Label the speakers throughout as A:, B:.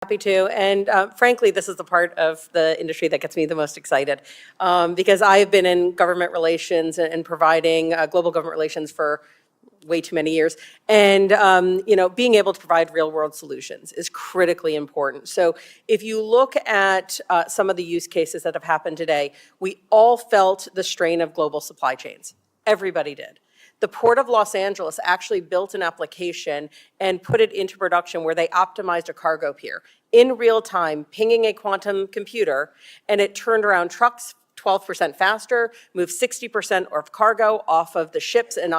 A: Happy to, and frankly, this is the part of the industry that gets me the most excited, because I've been in government relations and providing global government relations for way too many years, and being able to provide real-world solutions is critically important. So if you look at some of the use cases that have happened today, we all felt the strain of global supply chains. Everybody did. The Port of Los Angeles actually built an application and put it into production where they optimized a cargo pier in real time, pinging a quantum computer, and it turned around trucks 12% faster, moved 60% of cargo off of the ships and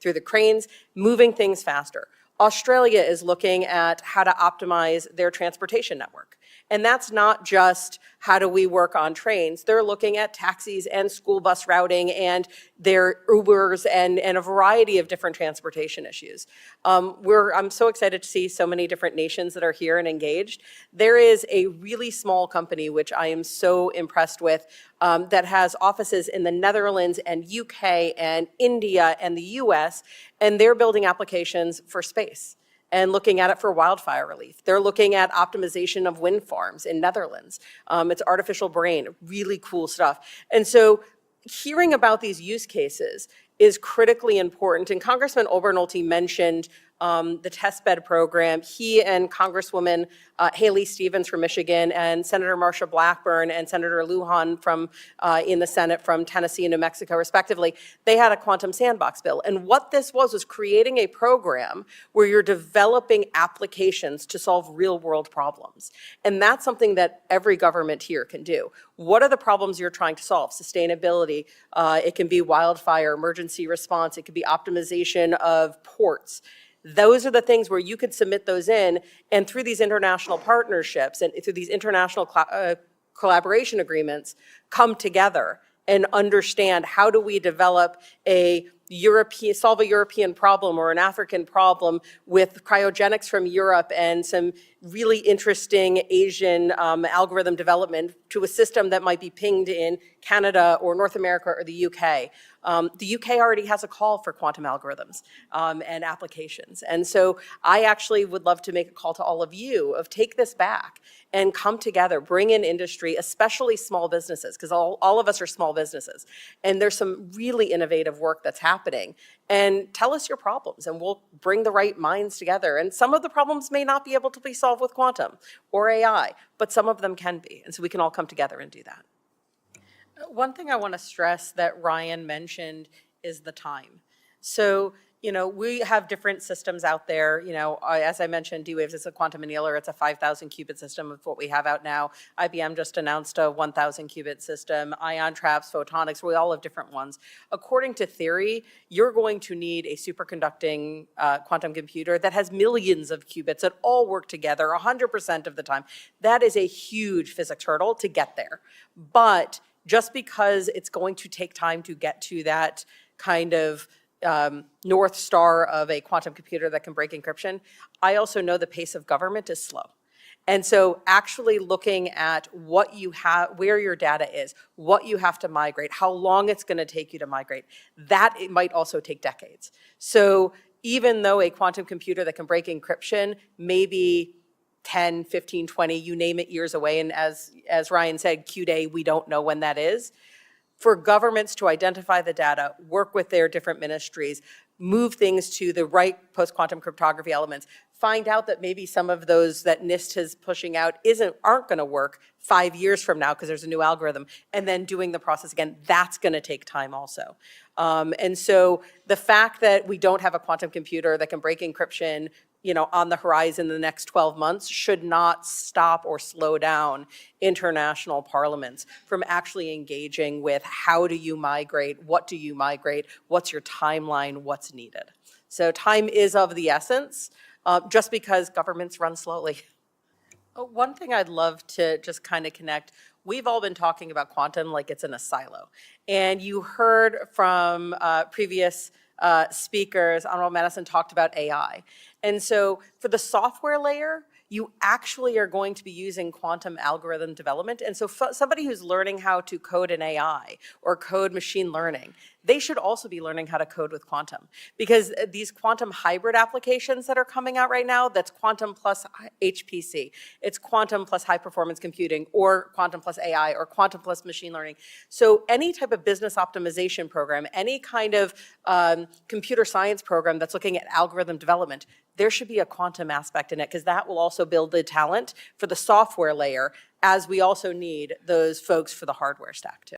A: through the cranes, moving things faster. Australia is looking at how to optimize their transportation network. And that's not just how do we work on trains. They're looking at taxis and school bus routing and their Ubers and a variety of different transportation issues. I'm so excited to see so many different nations that are here and engaged. There is a really small company, which I am so impressed with, that has offices in the Netherlands and UK and India and the US, and they're building applications for space and looking at it for wildfire relief. They're looking at optimization of wind farms in Netherlands. It's artificial brain, really cool stuff. And so hearing about these use cases is critically important. And Congressman Obernolte mentioned the test bed program. He and Congresswoman Haley Stevens from Michigan and Senator Marsha Blackburn and Senator Lujan from in the Senate from Tennessee and New Mexico, respectively, they had a quantum sandbox bill. And what this was creating a program where you're developing applications to solve real world problems. And that's something that every government here can do. What are the problems you're trying to solve? Sustainability, it can be wildfire, emergency response, it could be optimization of ports. Those are the things where you could submit those in, and through these international partnerships and through these international collaboration agreements, come together and understand how do we develop solve a European problem or an African problem with cryogenics from Europe and some really interesting Asian algorithm development to a system that might be pinged in Canada or North America or the UK. The UK already has a call for quantum algorithms and applications. And so I actually would love to make a call to all of you of take this back and come together, bring in industry, especially small businesses, because all of us are small businesses. And there's some really innovative work that's happening. And tell us your problems and we'll bring the right minds together. And some of the problems may not be able to be solved with quantum or AI, but some of them can be. And so we can all come together and do that. One thing I want to stress that Ryan mentioned is the time. So, we have different systems out there. As I mentioned, D-Waves is a quantum annealer. It's a 5,000 qubit system of what we have out now. IBM just announced a 1,000 qubit system. Ion traps, photonics, we all have different ones. According to theory, you're going to need a superconducting quantum computer that has millions of qubits that all work together 100% of the time. That is a huge physics hurdle to get there. But just because it's going to take time to get to that kind of North Star of a quantum computer that can break encryption, I also know the pace of government is slow. And so actually looking at what you have, where your data is, what you have to migrate, how long it's going to take you to migrate, that it might also take decades. So even though a quantum computer that can break encryption may be 10, 15, 20, you name it, years away, and as Ryan said, Q-Day, we don't know when that is. For governments to identify the data, work with their different ministries, move things to the right post-quantum cryptography elements, find out that maybe some of those that NIST is pushing out aren't going to work 5 years from now because there's a new algorithm, and then doing the process again, that's going to take time also. And so the fact that we don't have a quantum computer that can break encryption on the horizon in the next 12 months should not stop or slow down international parliaments from actually engaging with how do you migrate, what do you migrate, what's your timeline, what's needed. So time is of the essence, just because governments run slowly. One thing I'd love to just kind of connect, we've all been talking about quantum like it's in a silo. And you heard from previous speakers, Honorable Madison talked about AI. And so for the software layer, you actually are going to be using quantum algorithm development. And so somebody who's learning how to code an AI or code machine learning, they should also be learning how to code with quantum, because these quantum hybrid applications that are coming out right now, that's quantum plus HPC, it's quantum plus high performance computing, or quantum plus AI, or quantum plus machine learning. So any type of business optimization program, any kind of computer science program that's looking at algorithm development, there should be a quantum aspect in it, because that will also build the talent for the software layer, as we also need those folks for the hardware stack too.